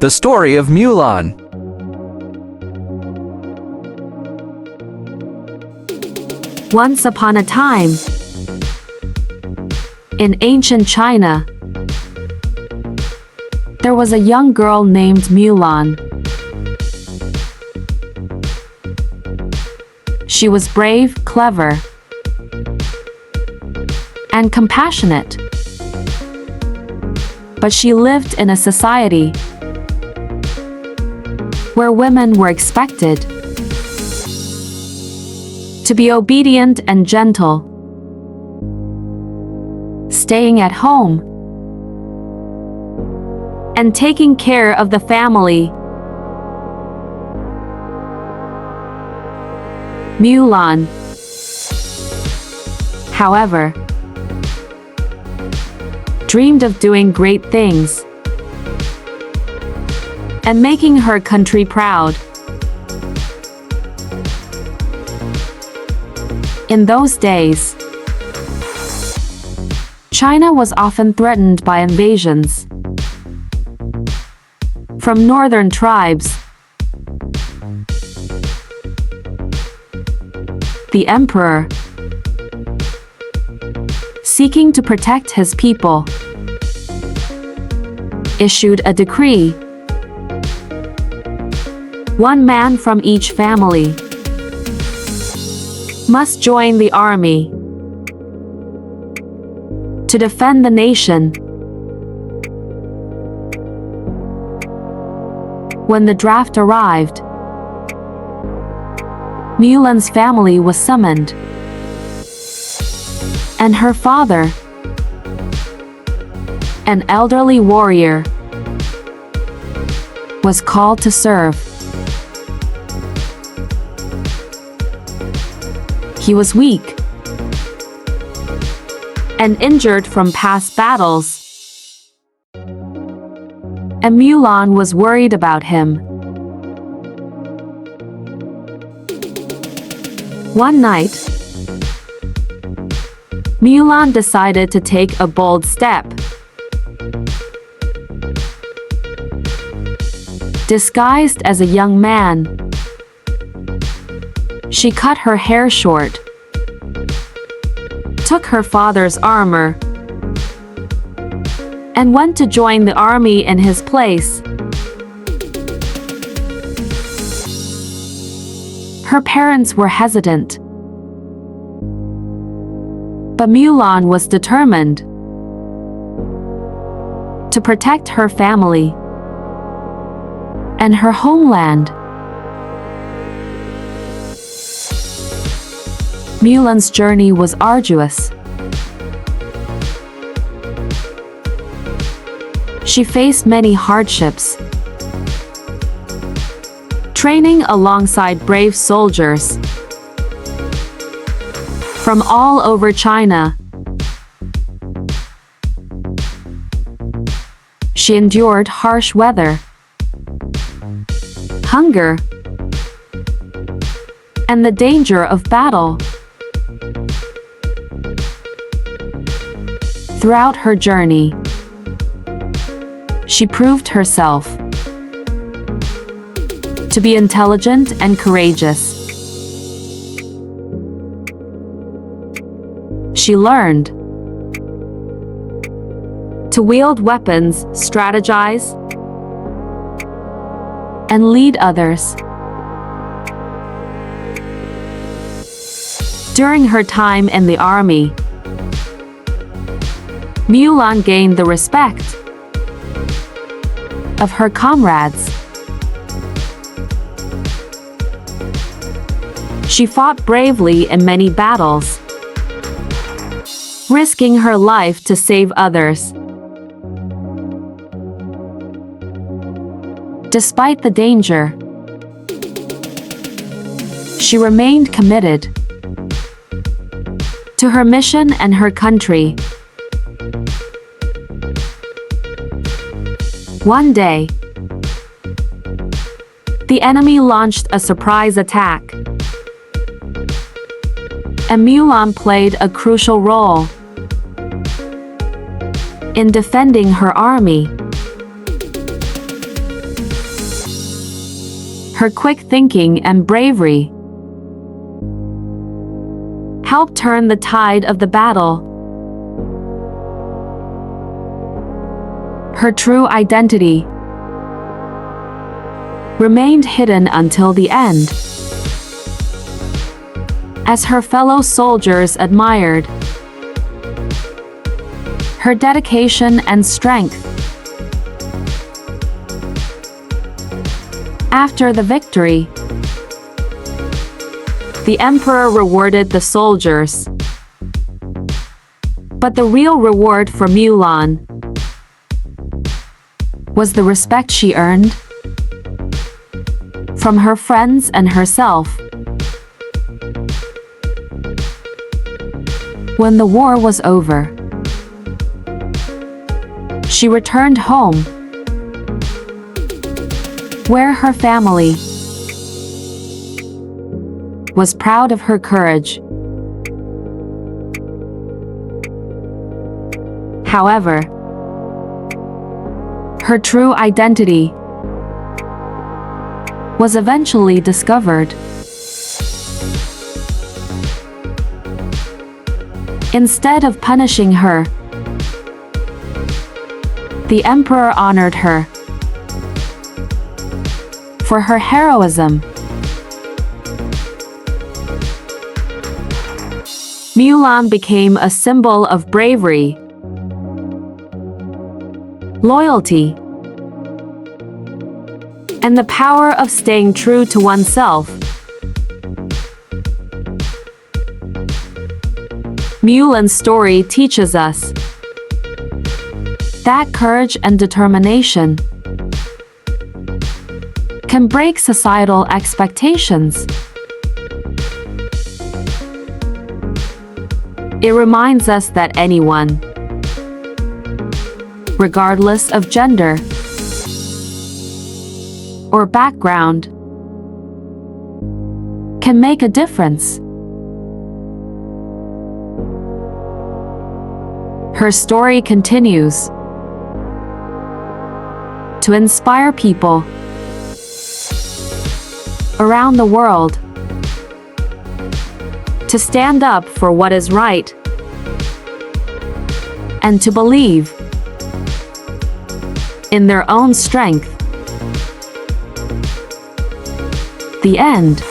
The story of Mulan. Once upon a time, in ancient China, there was a young girl named Mulan. She was brave, clever, and compassionate. But she lived in a society where women were expected to be obedient and gentle, staying at home and taking care of the family. Mulan, however, dreamed of doing great things and making her country proud. In those days, China was often threatened by invasions from northern tribes. The emperor, seeking to protect his people, issued a decree: one man from each family must join the army to defend the nation. When the draft arrived, Mulan's family was summoned, and her father, an elderly warrior, was called to serve. He was weak and injured from past battles, and Mulan was worried about him. One night, Mulan decided to take a bold step. Disguised as a young man, she cut her hair short, took her father's armor, and went to join the army in his place. Her parents were hesitant, but Mulan was determined to protect her family and her homeland. Mulan's journey was arduous. She faced many hardships, training alongside brave soldiers from all over China. She endured harsh weather, hunger, and the danger of battle. Throughout her journey, she proved herself to be intelligent and courageous. She learned to wield weapons, strategize, and lead others. During her time in the army, Mulan gained the respect of her comrades. She fought bravely in many battles, risking her life to save others. Despite the danger, she remained committed to her mission and her country. One day, the enemy launched a surprise attack, and Mulan played a crucial role in defending her army. Her quick thinking and bravery helped turn the tide of the battle. Her true identity remained hidden until the end, as her fellow soldiers admired her dedication and strength. After the victory, the emperor rewarded the soldiers. But the real reward for Mulan was the respect she earned from her friends and herself. When the war was over, she returned home, where her family was proud of her courage. However, her true identity was eventually discovered. Instead of punishing her, the emperor honored her for her heroism. Mulan became a symbol of bravery, loyalty, and the power of staying true to oneself. Mulan's story teaches us that courage and determination can break societal expectations. It reminds us that anyone, regardless of gender or background, can make a difference. Her story continues to inspire people around the world to stand up for what is right and to believe in their own strength. The end.